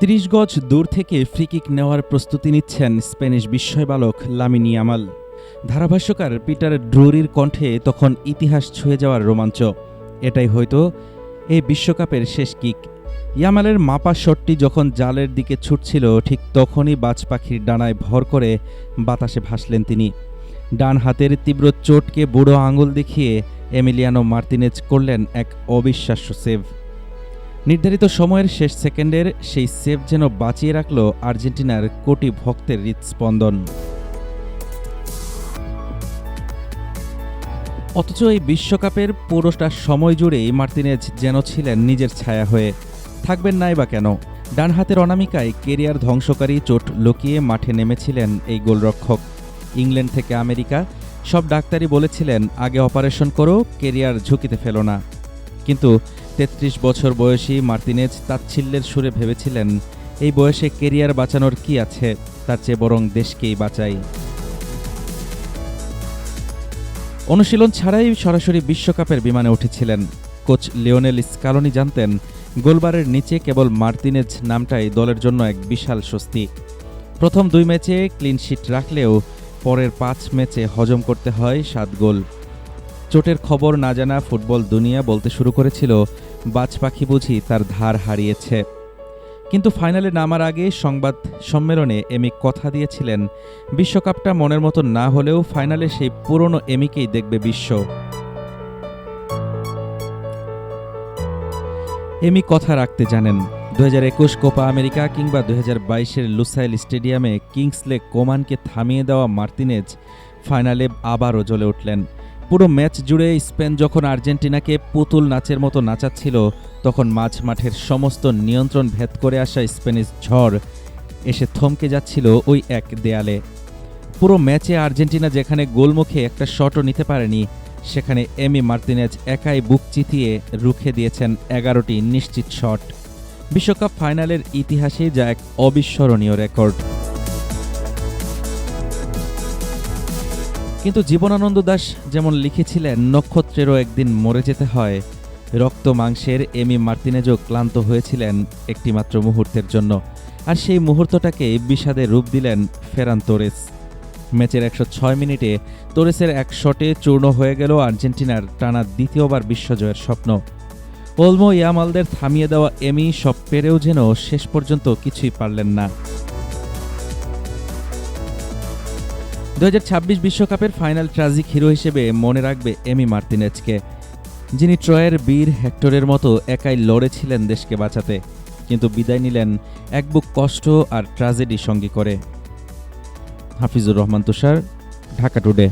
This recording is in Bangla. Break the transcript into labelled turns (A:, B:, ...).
A: ৩০ গজ দূর থেকে ফ্রিকিক নেওয়ার প্রস্তুতি নিচ্ছেন স্প্যানিশ বিস্ময় বালক লামিন ইয়ামাল। ধারাভাষ্যকার পিটার ড্রুরির কণ্ঠে তখন ইতিহাস ছুঁয়ে যাওয়ার রোমাঞ্চ। এটাই হয়তো এই বিশ্বকাপের শেষ কিক। ইয়ামালের মাপা শটটি যখন জালের দিকে ছুটছিল, ঠিক তখনই বাজ পাখির ডানায় ভর করে বাতাসে ভাসলেন তিনি। ডান হাতের তীব্র চোটকে বুড়ো আঙুল দেখিয়ে এমিলিয়ানো মার্তিনেজ করলেন এক অবিশ্বাস্য সেভ। নির্ধারিত সময়ের শেষ সেকেন্ডের সেই সেভ যেন বাঁচিয়ে রাখল আর্জেন্টিনার কোটি ভক্তের হৃৎস্পন্দন। অথচ এই বিশ্বকাপের পুরোটা সময় জুড়েই মার্তিনেজ যেন ছিলেন নিজের ছায়া হয়ে। থাকবেন নাই বা কেন? ডান হাতের অনামিকায় কেরিয়ার ধ্বংসকারী চোট লুকিয়ে মাঠে নেমেছিলেন এই গোলরক্ষক। ইংল্যান্ড থেকে আমেরিকা সব ডাক্তারই বলেছিলেন, আগে অপারেশন করো, কেরিয়ার ঝুঁকিতে ফেলো না। কিন্তু ৩৩ বছর বয়সী মার্তিনেজ তাচ্ছিল্যের সুরে ভেবেছিলেন, এই বয়সে কেরিয়ার বাঁচানোর কি আছে, তার চেয়ে বরং দেশকেই বাঁচাই। অনুশীলন ছাড়াই সরাসরি বিশ্বকাপের বিমানে উঠেছিলেন। কোচ লিওনেল স্কালোনি জানতেন, গোলবারের নিচে কেবল মার্তিনেজ নামটাই দলের জন্য এক বিশাল স্বস্তি। প্রথম ২ ম্যাচে ক্লিনশিট রাখলেও পরের ৫ ম্যাচে হজম করতে হয় ৭ গোল। চোটের খবর না জানা ফুটবল দুনিয়া বলতে শুরু করেছিল, বাজ পাখি বুঝি তার ধার হারিয়েছে। কিন্তু ফাইনালে নামার আগে সংবাদ সম্মেলনে এমি কথা দিয়েছিলেন, বিশ্বকাপটা মনের মতো না হলেও ফাইনালে সেই পুরনো এমিকেই দেখবে বিশ্ব। এমি কথা রাখতে জানেন। ২০২১ কোপা আমেরিকা কিংবা ২০২২-এর লুসাইল স্টেডিয়ামে কিংসলে কোমানকে থামিয়ে দেওয়া মার্তিনেজ ফাইনালে আবারও জ্বলে উঠলেন। পুরো ম্যাচ জুড়ে স্পেন যখন আর্জেন্টিনাকে পুতুল নাচের মতো নাচাচ্ছিল, তখন মাঝ মাঠের সমস্ত নিয়ন্ত্রণ ভেদ করে আসা স্প্যানিশ ঝড় এসে থমকে যাচ্ছিল ওই এক দেয়ালে। পুরো ম্যাচে আর্জেন্টিনা যেখানে গোলমুখে একটা শটও নিতে পারেনি, সেখানে এমি মার্তিনেজ একাই বুক চিতিয়ে রুখে দিয়েছেন ১১টি নিশ্চিত শট। বিশ্বকাপ ফাইনালের ইতিহাসে যা এক অবিস্মরণীয় রেকর্ড। কিন্তু জীবনানন্দ দাশ যেমন লিখেছিলেন, নক্ষত্রেরও একদিন মরে যেতে হয়, রক্ত মাংসের এমি মার্তিনেজও ক্লান্ত হয়েছিলেন একটিমাত্র মুহূর্তের জন্য। আর সেই মুহূর্তটাকে বিষাদে রূপ দিলেন ফেরান তোরেস। ম্যাচের ১০৬ মিনিটে তোরেসের এক শটে চূর্ণ হয়ে গেল আর্জেন্টিনার টানা দ্বিতীয়বার বিশ্বজয়ের স্বপ্ন। ওলমো ইয়ামালদের থামিয়ে দেওয়া এমি সব পেরেও যেন শেষ পর্যন্ত কিছুই পারলেন না। ২০২৬ বিশ্বকাপের ফাইনাল ট্র্যাজিক হিরো হিসেবে মনে রাখবে এমি মার্তিনেজকে, যিনি ট্রয়ের বীর হেক্টরের মতো একাই লড়েছিলেন দেশকে বাঁচাতে, কিন্তু বিদায় নিলেন এক বুক কষ্ট আর ট্র্যাজেডি সঙ্গী করে। হাফিজুর রহমান তুষার, ঢাকা টুডে।